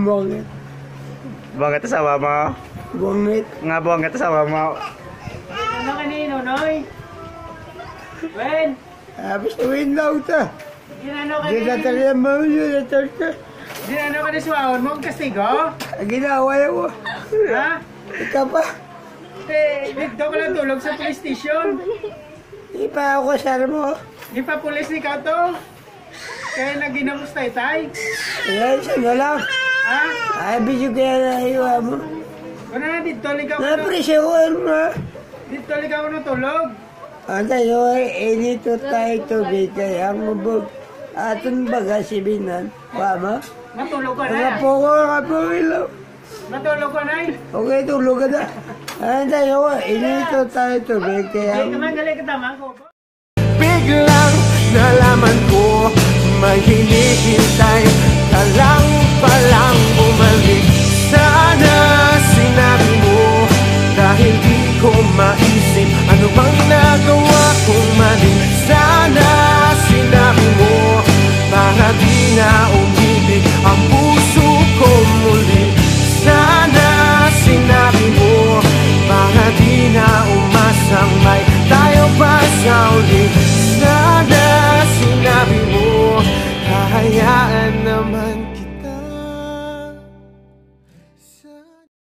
bangit. Bangit asawa mo? Bangit. Nga bangit asawa mo? Ano kanino, Noy? Wen? Tapos tuwin daw ta. Ginano ka Di na talaga mo yun. Ginano ka ni Suahon mo ang kastigo? Ginawa mo. Ha? Ikaw pa. Dito ko lang tulog sa police station. Di pa ako kasar mo. Di pa pulis ni ka to. Kaya naginamos tay-tay. Ayan, isa na lang. Ha? Ay, bisyo kaya na iwa mo. Kung na, dito ligaw ko na. Napresyohan mo. Dito ligaw ko na tulog. Antay ko ay dito tayo tubig kaya ang mabog. Aton baga si Binan. Pama? Matulog ka na. Nakapo ko, nakapo ilaw. Matulog ka na. Okay, tulog ka na. Antay ko, dito tayo tubig kaya Hindi ka man galing katama ko. Biglang nalaman ko may hinihintay ka lang